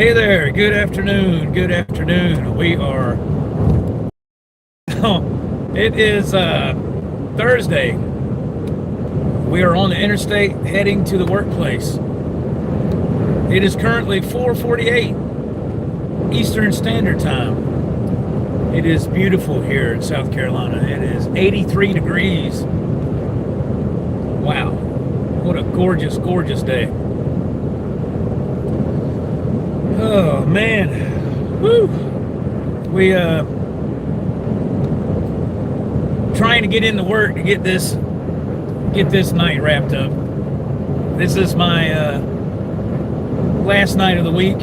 Hey there, good afternoon, good afternoon. We are, it is Thursday. We are on the interstate heading to the workplace. It is currently 4:48 Eastern Standard Time. It is beautiful here in South Carolina. It is 83 degrees. Wow, what a gorgeous, gorgeous day. Oh man, woo! We trying to get into work to get this night wrapped up. This is my last night of the week,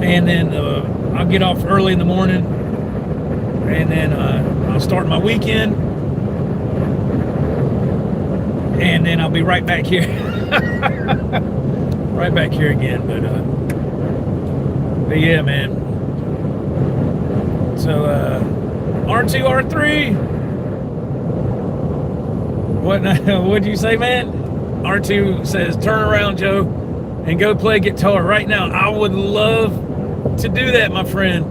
and then I'll get off early in the morning, and then I'll start my weekend, and then I'll be right back here. Right back here again, but yeah, man. So R2R3. What'd you say, man? R2 says, turn around, Joe, and go play guitar right now. I would love to do that, my friend.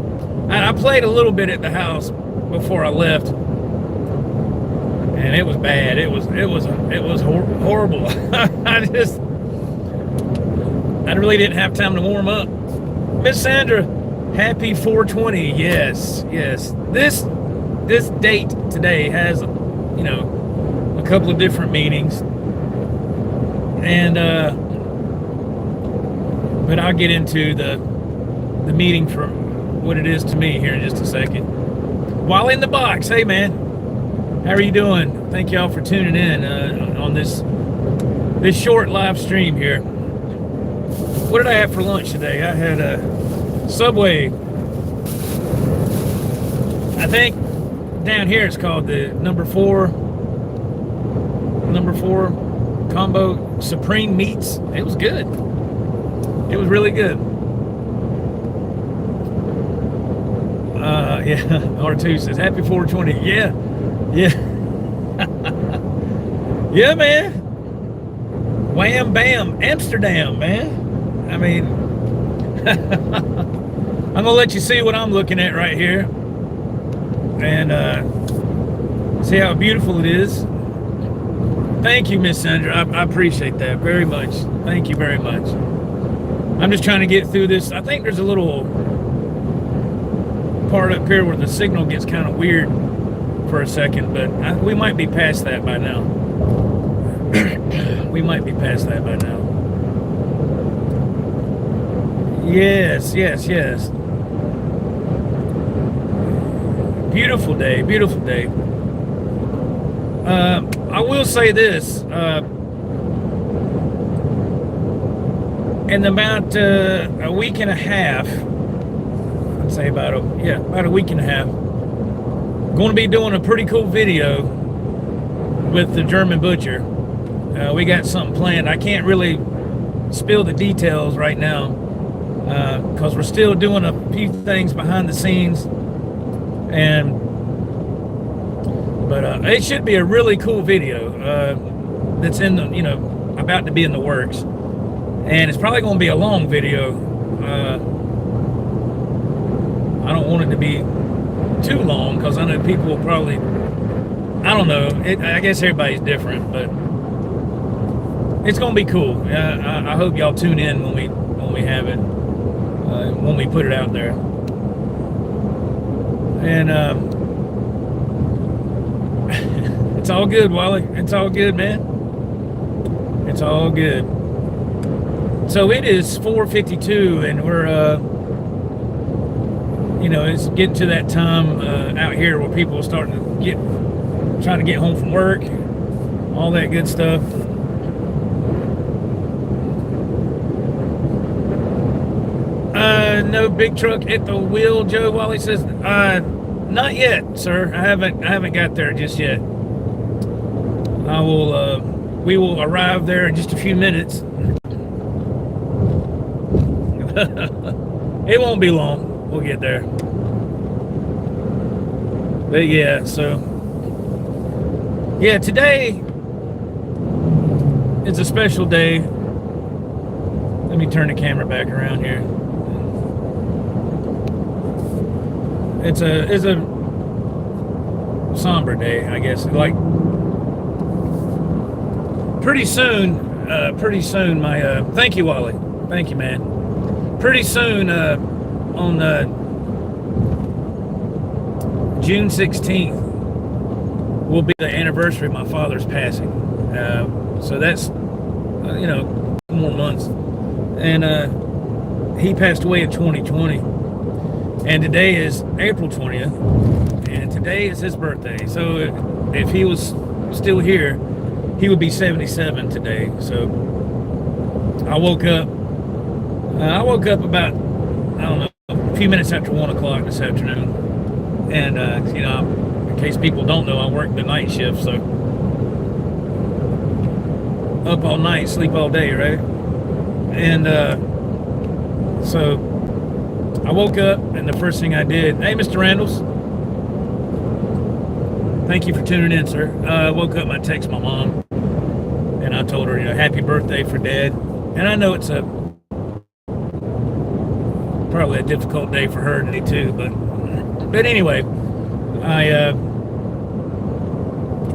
I played a little bit at the house before I left, and it was bad. It was horrible. I really didn't have time to warm up. Miss Sandra, happy 420. Yes. This date today has, a couple of different meanings, and but I'll get into the meaning for what it is to me here in just a second. While in the box, hey man, how are you doing? Thank y'all for tuning in on this short live stream here. What did I have for lunch today? I had a Subway. I think down here it's called the number four combo supreme meats. It was good. It was really good. Yeah, R2 says happy 420. Yeah. Yeah, man. Wham bam, Amsterdam, man. I mean, I'm gonna let you see what I'm looking at right here, and see how beautiful it is. Thank you, Miss Sandra. I appreciate that very much. Thank you very much. I'm just trying to get through this. I think there's a little part up here where the signal gets kind of weird for a second, but we might be past that by now. We might be past that by now. Yes. Beautiful day, beautiful day. I will say this, in about a week and a half, I'd say about a week and a half, going to be doing a pretty cool video with the German Butcher. We got something planned. I can't really spill the details right now, because we're still doing a few things behind the scenes, but it should be a really cool video that's in the, about to be in the works, and it's probably going to be a long video. I don't want it to be too long, because I know people will probably, I don't know, I guess everybody's different, but it's going to be cool. I hope y'all tune in when we have it, when we put it out there. And it's all good, Wally. It's all good, man. It's all good. So it is 4:52, and we're it's getting to that time out here where people are starting to trying to get home from work, all that good stuff. No big truck at the wheel, Joe. Wally says, not yet, sir. I haven't got there just yet. We will arrive there in just a few minutes. It won't be long. We'll get there. But yeah, so yeah, today is a special day. Let me turn the camera back around here. It's a somber day, I guess. Like pretty soon my thank you, Wally. Thank you, man. Pretty soon on June 16th will be the anniversary of my father's passing. So that's you know, more months. And he passed away in 2020. And today is April 20th. And today is his birthday. So if he was still here, he would be 77 today. So I woke up about, I don't know, a few minutes after 1 o'clock this afternoon. And, you know, in case people don't know, I work the night shift. So up all night, sleep all day, right? And so I woke up, and the first thing I did, hey, Mr. Randalls, thank you for tuning in, sir. I woke up and I texted my mom, and I told her, you know, happy birthday for Dad. And I know it's probably a difficult day for her today too, but anyway, I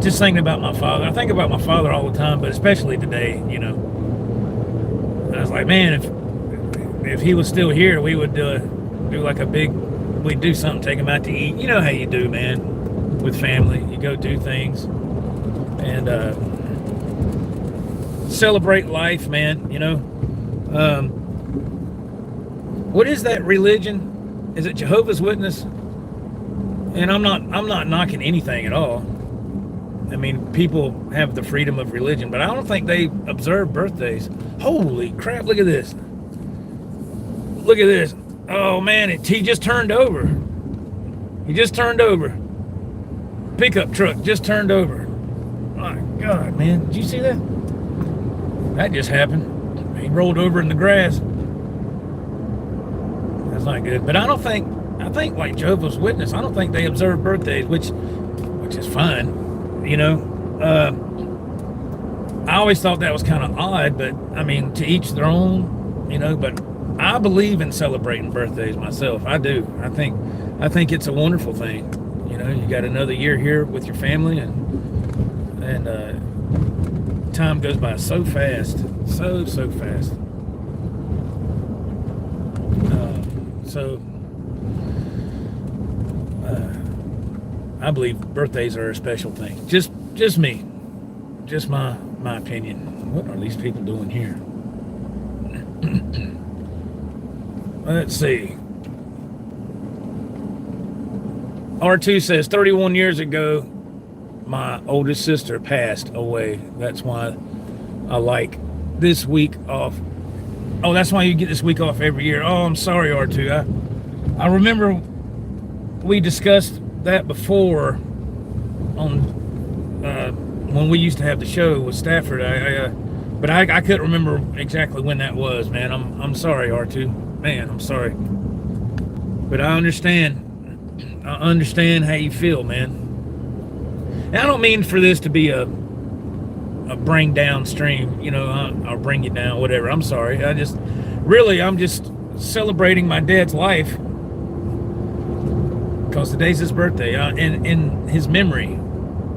just thinking about my father. I think about my father all the time, but especially today, you know. I was like, man, if he was still here, we would do like we'd do something, take him out to eat. You know how you do, man, with family. You go do things and celebrate life, man, you know. What is that religion? Is it Jehovah's Witness? And I'm not knocking anything at all. I mean, people have the freedom of religion, but I don't think they observe birthdays. Holy crap, look at this. Look at this. Oh, man, he just turned over. He just turned over. Pickup truck just turned over. My God, man. Did you see that? That just happened. He rolled over in the grass. That's not good. But I think like Jehovah's Witness, I don't think they observe birthdays, which is fine. You know, I always thought that was kind of odd, but I mean, to each their own, you know, but I believe in celebrating birthdays myself. I do. I think it's a wonderful thing. You know, you got another year here with your family, and time goes by so fast, so fast. I believe birthdays are a special thing. Just me. Just my opinion. What are these people doing here? Let's see. R2 says 31 years ago, my oldest sister passed away. That's why I like this week off. Oh, that's why you get this week off every year. Oh, I'm sorry, R2. I remember we discussed that before on when we used to have the show with Stafford. But I couldn't remember exactly when that was, man. I'm sorry, R2. Man, I'm sorry. But I understand. I understand how you feel, man. And I don't mean for this to be a bring down stream, you know, I'll bring you down, whatever. I'm sorry. I'm just celebrating my dad's life because today's his birthday, in his memory.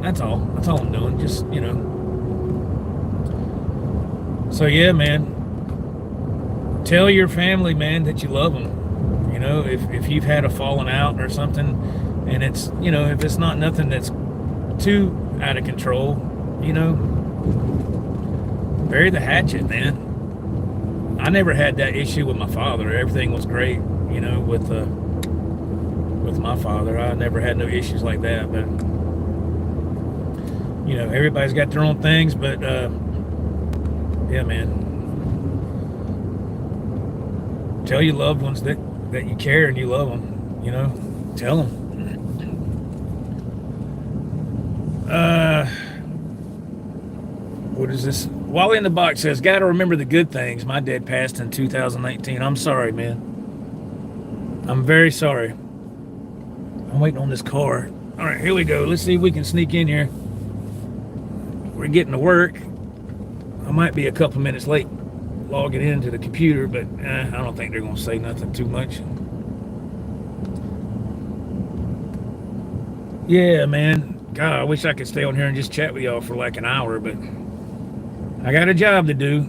That's all I'm doing. Just, you know. So yeah, man, tell your family, man, that you love them. You know, if you've had a falling out or something, and it's, you know, if it's not nothing that's too out of control, you know, bury the hatchet, man. I never had that issue with my father. Everything was great, you know, with my father. I never had no issues like that. But you know, everybody's got their own things. But yeah, man, tell your loved ones that you care and you love them. You know, tell them. What is this? Wally in the box says, gotta remember the good things. My dad passed in 2019. I'm sorry, man. I'm very sorry. I'm waiting on this car. All right, here we go. Let's see if we can sneak in here. We're getting to work. I might be a couple minutes late. log it into the computer, but I don't think they're going to say nothing too much. Yeah, man. God, I wish I could stay on here and just chat with y'all for like an hour, but I got a job to do.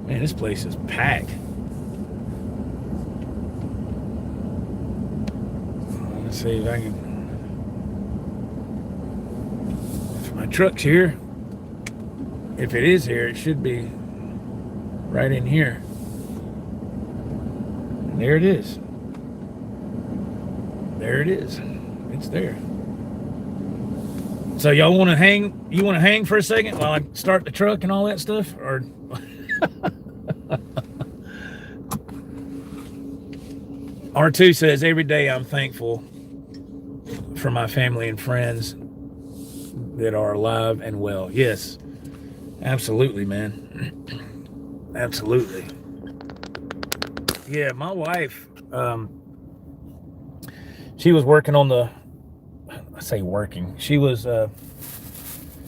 Man, this place is packed. Let's see if I can. If my truck's here, if it is here, it should be right in here. And there it is. There it is. It's there. So y'all want to hang? You want to hang for a second while I start the truck and all that stuff, or? R2 says, every day I'm thankful for my family and friends that are alive and well. Yes, absolutely, man. Absolutely. Yeah, my wife, she was working on the, I say working, she was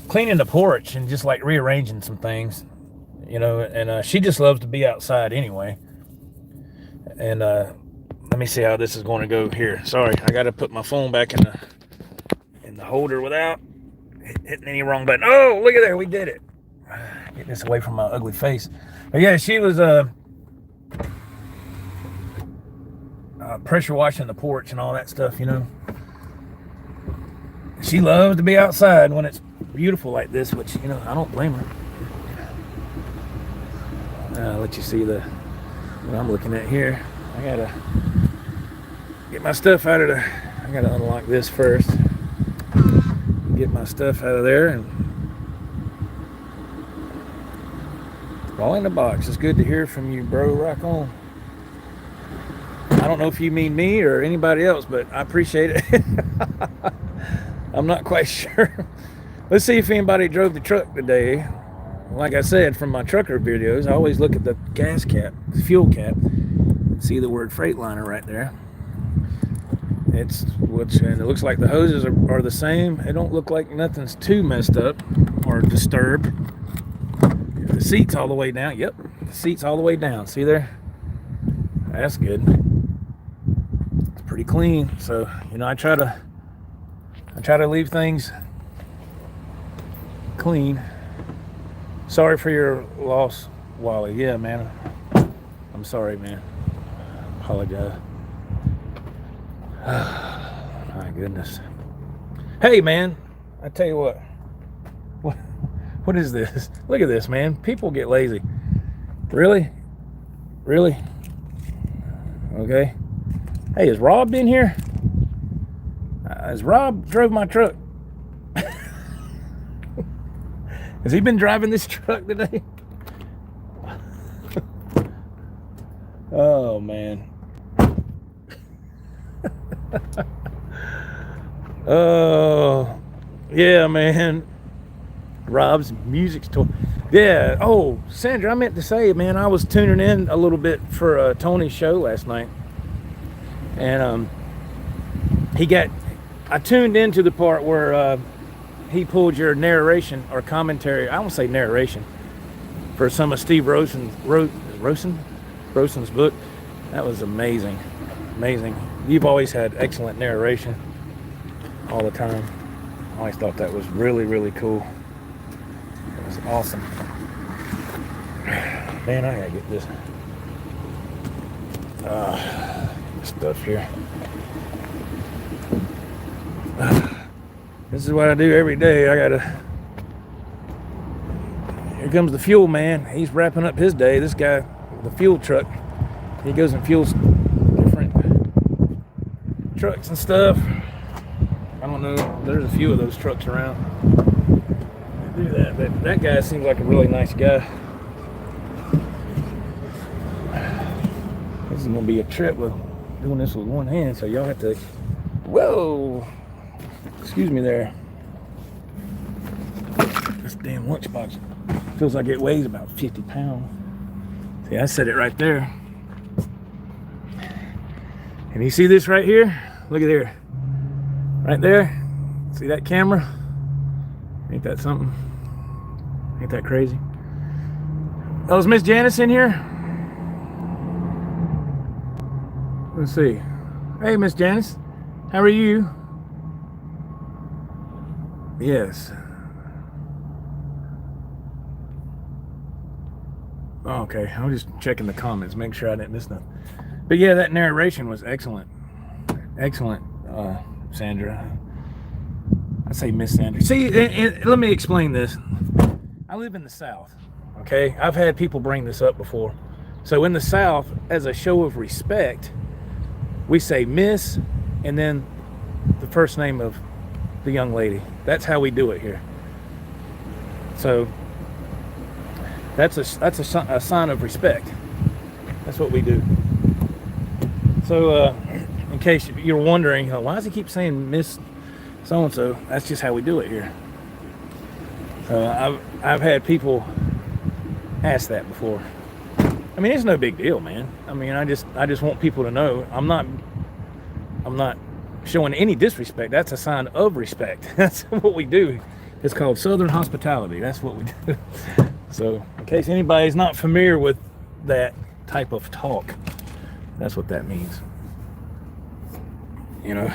cleaning the porch and just like rearranging some things, you know, and she just loves to be outside anyway. And let me see how this is going to go here. Sorry, I got to put my phone back in the holder without hitting any wrong button. Oh, look at there, we did it. Get this away from my ugly face. But yeah, she was pressure washing the porch and all that stuff, you know. She loves to be outside when it's beautiful like this, which, you know, I don't blame her. I'll let you see what I'm looking at here. I gotta get my stuff out of I gotta unlock this first. Get my stuff out of there and all in the box. It's good to hear from you, bro. Rock on. I don't know if you mean me or anybody else, but I appreciate it. I'm not quite sure. Let's see if anybody drove the truck today. Like I said, from my trucker videos, I always look at the gas cap, the fuel cap. See the word Freightliner right there. And it looks like the hoses are the same. It don't look like nothing's too messed up or disturbed. The seat's all the way down. Yep, the seat's all the way down. See there? That's good. It's pretty clean. So, you know, I try to leave things clean. Sorry for your loss, Wally. Yeah, man. I'm sorry, man. Apologize. My goodness. Hey, man. I tell you what. What is this? Look at this, man. People get lazy. Really? Really? Okay. Hey, is Rob in here? Has Rob drove my truck? Has he been driving this truck today? Oh, man. Oh, yeah, man. Rob's music store. Yeah. Oh, Sandra, I meant to say, man, I was tuning in a little bit for Tony's show last night. And I tuned into the part where he pulled your narration or commentary. I won't say narration for some of Steve Rosen's book. That was amazing. Amazing. You've always had excellent narration all the time. I always thought that was really, really cool. It was awesome. Man, I gotta get this stuff here. This is what I do every day. Here comes the fuel man. He's wrapping up his day. This guy, the fuel truck, he goes and fuels different trucks and stuff. I don't know. There's a few of those trucks around. They do that, but that guy seems like a really nice guy. This is gonna be a trip with doing this with one hand, so y'all have to. Whoa! Excuse me there. This damn lunchbox feels like it weighs about 50 pounds. See, I set it right there. And you see this right here? Look at there. Right there. See that camera? Ain't that something? Ain't that crazy? Oh, is Miss Janice in here? Let's see. Hey, Miss Janice. How are you? Yes. Oh, okay, I was just checking the comments, make sure I didn't miss nothing. But yeah, that narration was excellent. Excellent, Sandra. I say Miss Sandra. See, let me explain this. I live in the South, okay? I've had people bring this up before. So in the South, as a show of respect, we say Miss and then the first name of the young lady. That's how we do it here. So that's a sign of respect. That's what we do. So in case you're wondering, why does he keep saying Miss so-and-so? That's just how we do it here. I've had people ask that before. I mean, it's no big deal, man. I mean, I just want people to know I'm not showing any disrespect. That's a sign of respect. That's what we do. It's called Southern hospitality. That's what we do. So in case anybody's not familiar with that type of talk, that's what that means. You know.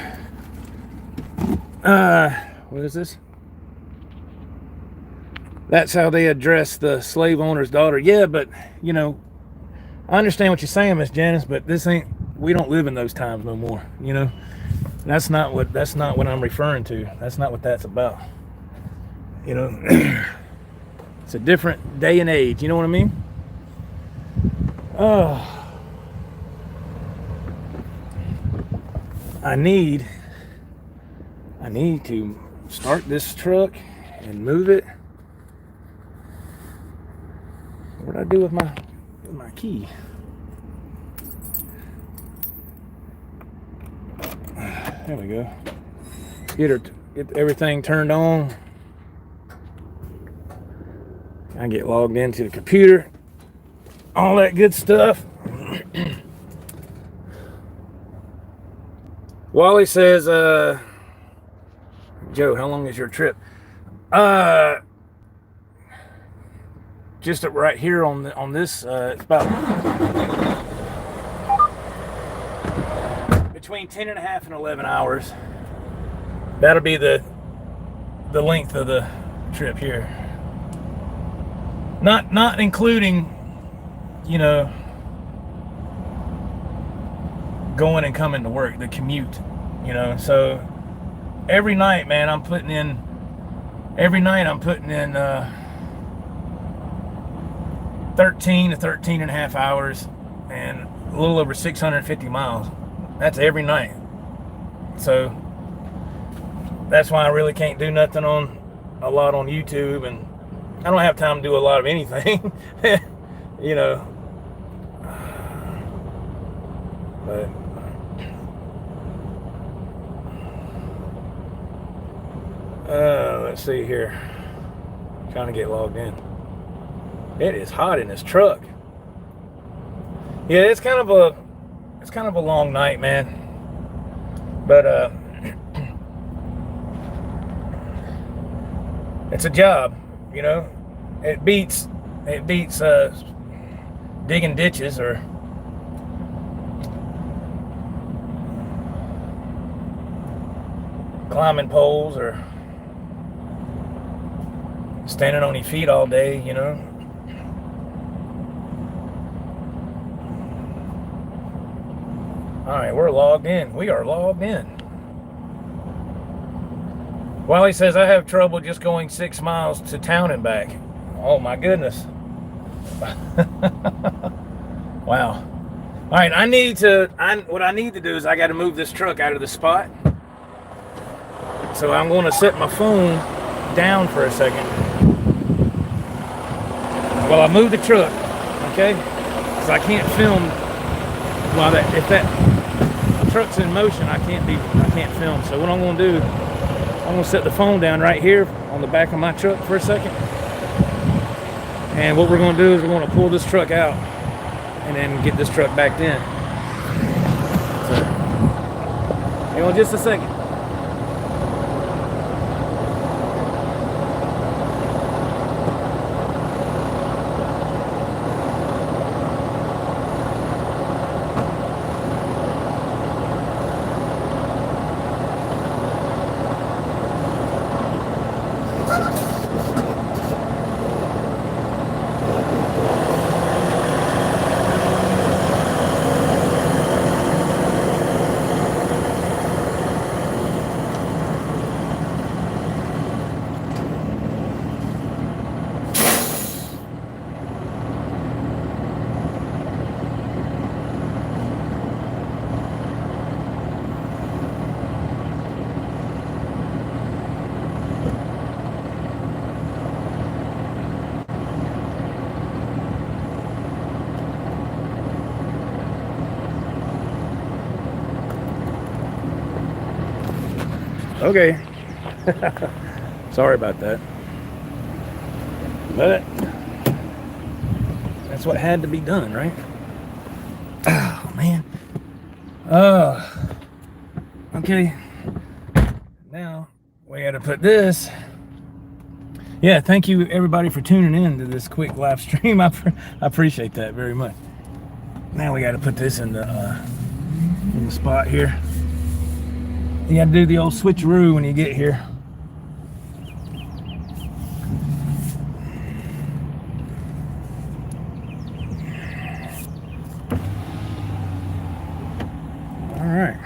What is this? That's how they address the slave owner's daughter. Yeah, but you know, I understand what you're saying, Miss Janice, but this ain't, we don't live in those times no more, you know. That's not what I'm referring to. That's not what that's about. You know, it's a different day and age, you know what I mean? Oh, I need to start this truck and move it. What did I do with my key? There we go. Get everything turned on. I get logged into the computer. All that good stuff. Wally says, Joe, how long is your trip? Just right here on this, it's about between 10 and a half and 11 hours. That'll be the length of the trip here. Not including, you know, going and coming to work, the commute, you know. So every night, man, I'm putting in 13 to 13 and a half hours and a little over 650 miles. That's every night. So that's why I really can't do nothing a lot on YouTube, and I don't have time to do a lot of anything. You know. But let's see here. Trying to get logged in. It is hot in this truck. Yeah, it's kind of a long night, man. But it's a job, you know. It beats digging ditches or climbing poles or standing on your feet all day, you know. All right, we're logged in. We are logged in. Wally says, I have trouble just going 6 miles to town and back. Oh my goodness. Wow. All right, what I need to do is I got to move this truck out of the spot. So I'm going to set my phone down for a second while I move the truck, okay? Because I can't film while if that truck's in motion. I can't film. So what I'm going to do, I'm going to set the phone down right here on the back of my truck for a second. And what we're going to do is we're going to pull this truck out and then get this truck backed in. So, hang on just a second. Okay. Sorry about that. But that's what had to be done, right? Oh, man. Okay. Now, we got to put this. Yeah, thank you, everybody, for tuning in to this quick live stream. I appreciate that very much. Now we got to put this in the spot here. You got to do the old switcheroo when you get here. All right.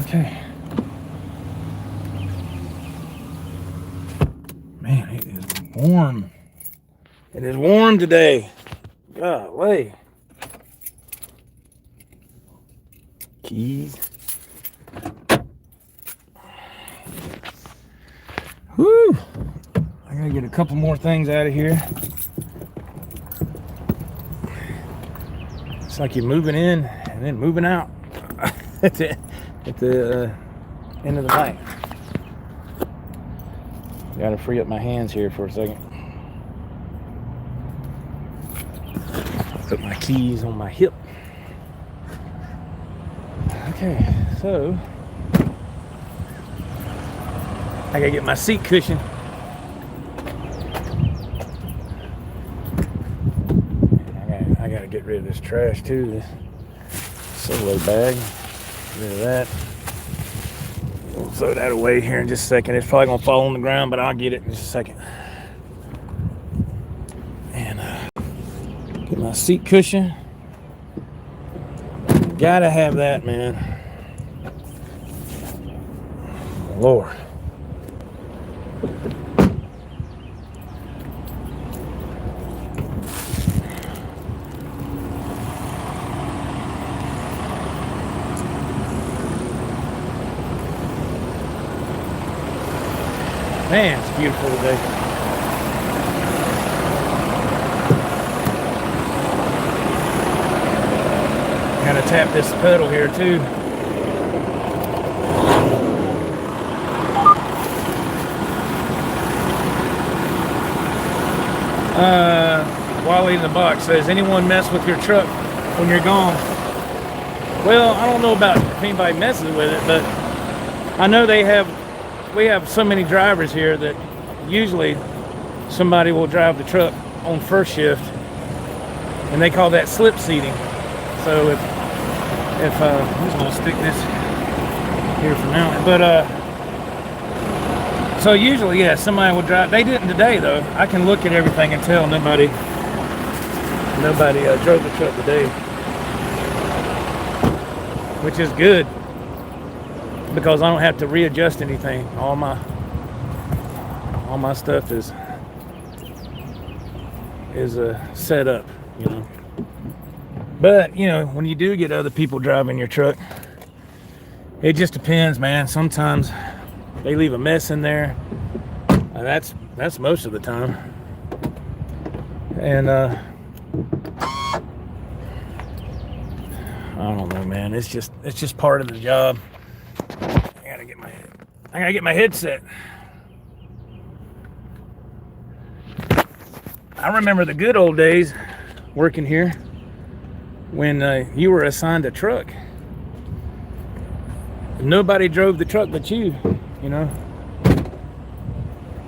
Okay. Man, it is warm. It is warm today. Golly. Keys. Woo! I gotta get a couple more things out of here. It's like you're moving in and then moving out at the end of the night. Gotta free up my hands here for a second. Put my keys on my hip. Okay, so I gotta get my seat cushion. I gotta get rid of this trash too. This solo bag. Get rid of that. We'll throw that away here in just a second. It's probably gonna fall on the ground, but I'll get it in just a second. And get my seat cushion. Gotta have that, man. Lord. Man, it's beautiful today. Gotta tap this pedal here too. Wally in the box says, anyone mess with your truck when you're gone? Well, I don't know about if anybody messes with it, but I know we have so many drivers here that usually somebody will drive the truck on first shift, and they call that slip seating. So if I'm just gonna stick this here for now, but so usually, yeah, somebody will drive. They didn't today though. I can look at everything and tell nobody drove the truck today, which is good because I don't have to readjust anything. All my stuff is set up, you know. But you know, when you do get other people driving your truck, it just depends, man. Sometimes they leave a mess in there. That's most of the time. And I don't know, man. It's just part of the job. I gotta get my headset. I remember the good old days working here when you were assigned a truck. Nobody drove the truck but you know.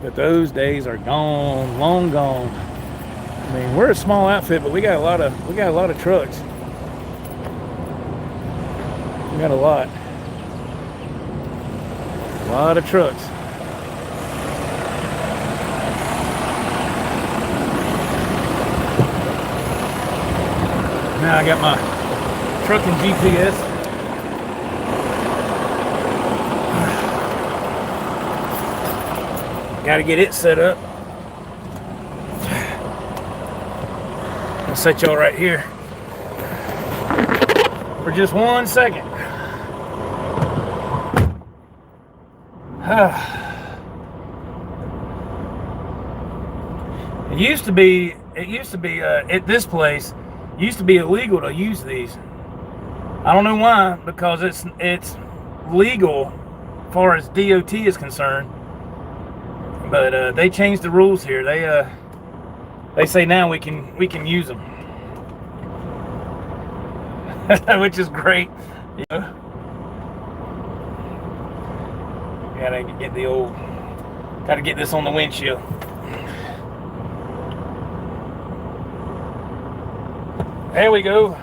But those days are gone, long gone. I mean, we're a small outfit, but we got a lot of trucks. We got a lot of trucks. Now I got my trucking GPS. Got to get it set up. I'll set y'all right here for just 1 second. It used to be at this place. It used to be illegal to use these. I don't know why, because it's legal as far as DOT is concerned. But they changed the rules here. They say now we can use them, which is great. You know? Gotta get this on the windshield. There we go.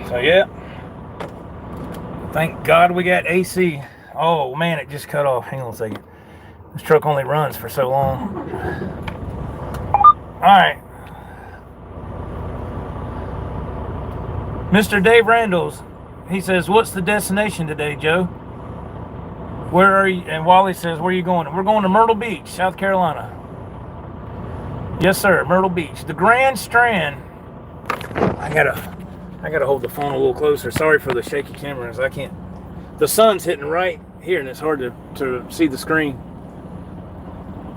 So yeah, thank God we got AC. Oh man, it just cut off. Hang on a second. This truck only runs for so long. All right. Mr. Dave Randalls, he says, what's the destination today, Joe? Where are you? And Wally says, where are you going? We're going to Myrtle Beach, South Carolina. Yes, sir, Myrtle Beach. The Grand Strand. I gotta hold the phone a little closer. Sorry for the shaky cameras. I can't. The sun's hitting right here, and it's hard to see the screen.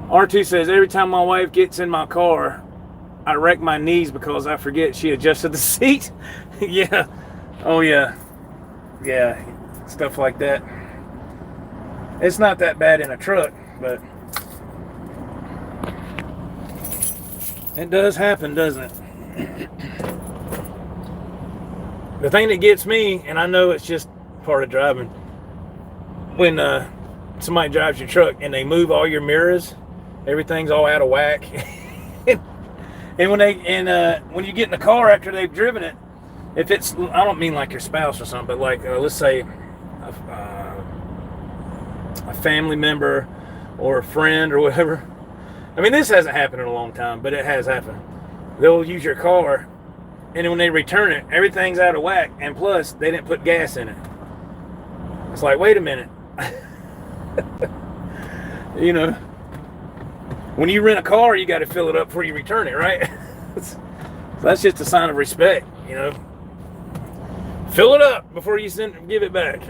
R2 says, every time my wife gets in my car, I wreck my knees because I forget she adjusted the seat. Yeah. Oh, yeah. Yeah. Stuff like that. It's not that bad in a truck, but it does happen, doesn't it? The thing that gets me, and I know it's just part of driving, when somebody drives your truck and they move all your mirrors, everything's all out of whack. And when you get in the car after they've driven it, if it's, I don't mean like your spouse or something, but like let's say a family member or a friend or whatever. I mean, this hasn't happened in a long time, but it has happened. They'll use your car, and then when they return it, everything's out of whack, and plus they didn't put gas in it. It's like, wait a minute. You know, when you rent a car, you got to fill it up before you return it, right? So that's just a sign of respect, you know. Fill it up before you give it back.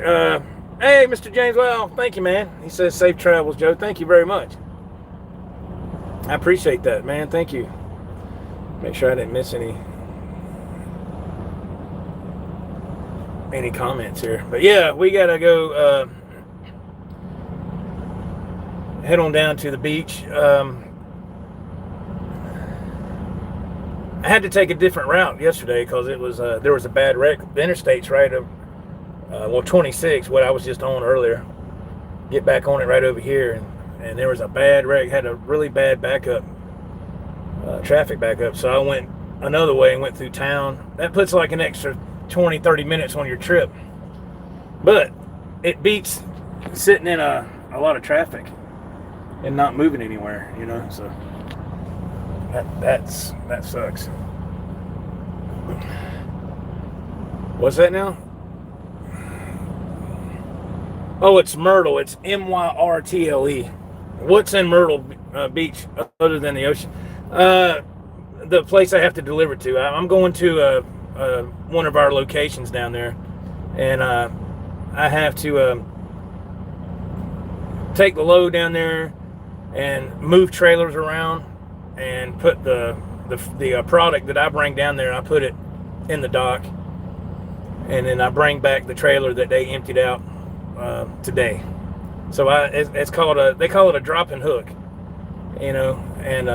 Hey, Mr. James, well, thank you, man. He says safe travels, Joe. Thank you very much. I appreciate that, man. Thank you. Make sure I didn't miss any comments here. But yeah, we got to go head on down to the beach. I had to take a different route yesterday because it was there was a bad wreck. The interstate's right of 26, what I was just on earlier. Get back on it right over here, and there was a bad wreck. Had a really bad backup, traffic backup. So I went another way and went through town. That puts like an extra 20-30 minutes on your trip, but it beats sitting in a lot of traffic and not moving anywhere, you know. So that sucks. What's that now? Oh, it's Myrtle. It's Myrtle. What's in Myrtle Beach other than the ocean? The place I have to deliver to. I'm going to one of our locations down there, and I have to take the load down there and move trailers around and put the product that I bring down there. I put it in the dock, and then I bring back the trailer that they emptied out today. So they call it a drop and hook, you know, and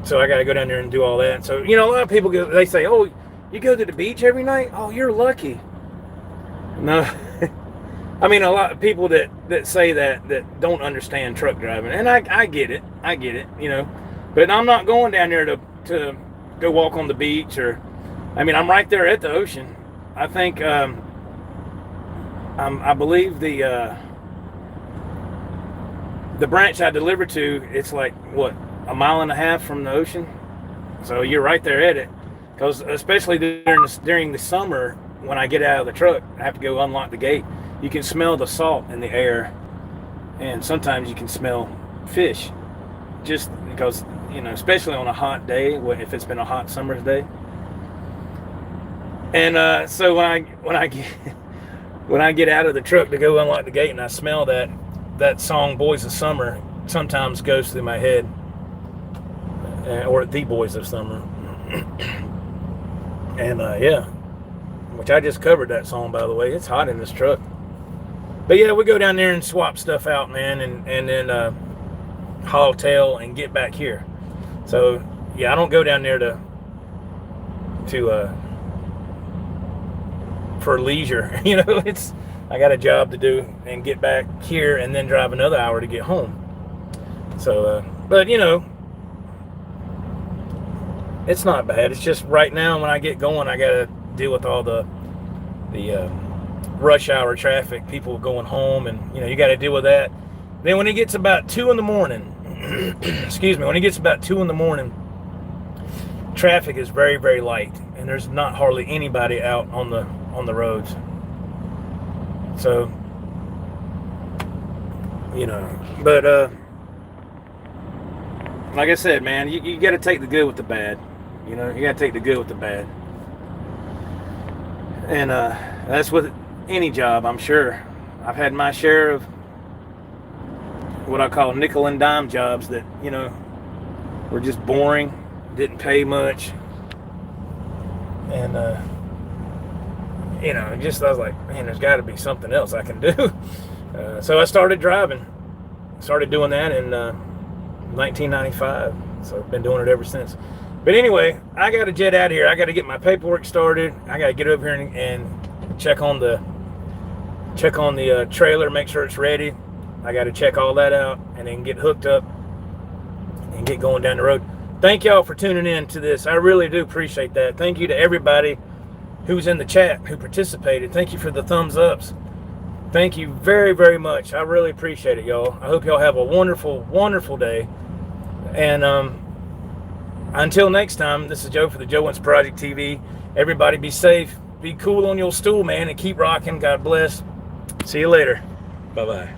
so I got to go down there and do all that. So, you know, a lot of people they say, oh, you go to the beach every night? Oh, you're lucky. No. I mean, a lot of people that say that don't understand truck driving, and I get it, you know, but I'm not going down there to go walk on the beach, or, I mean, I'm right there at the ocean. I think I believe the branch I deliver to, it's like what, a mile and a half from the ocean, so you're right there at it. Because especially during the summer, when I get out of the truck, I have to go unlock the gate. You can smell the salt in the air, and sometimes you can smell fish, just because, you know, especially on a hot day, if it's been a hot summer's day. And so when I get out of the truck to go unlock the gate, and I smell that song "Boys of Summer," sometimes goes through my head, or "The Boys of Summer." And yeah, which I just covered that song, by the way. It's hot in this truck. But yeah, we go down there and swap stuff out, man, and then haul tail and get back here. So yeah, I don't go down there for leisure. You know, I got a job to do and get back here and then drive another hour to get home. So but you know, it's not bad. It's just right now when I get going, I gotta deal with all the rush hour traffic, people going home, and you know, you got to deal with that. Then when it gets about 2 in the morning, excuse me, when it gets about 2 in the morning, traffic is very, very light, and there's not hardly anybody out on the roads. So, you know, but like I said, man, you got to take the good with the bad. You know, you got to take the good with the bad. And that's with any job, I'm sure. I've had my share of what I call nickel and dime jobs that, you know, were just boring, didn't pay much. And, you know, just I was like, man, there's got to be something else I can do. So I started driving. Started doing that in 1995. So I've been doing it ever since. But anyway, I got to jet out of here. I got to get my paperwork started. I got to get over here and check on the trailer, make sure it's ready. I got to check all that out and then get hooked up and get going down the road. Thank y'all for tuning in to this. I really do appreciate that. Thank you to everybody who's in the chat, who participated. Thank you for the thumbs ups. Thank you very, very much. I really appreciate it, y'all. I hope y'all have a wonderful, wonderful day. And until next time, this is Joe for the Joe Wentz Project TV. Everybody be safe. Be cool on your stool, man, and keep rocking. God bless. See you later. Bye-bye.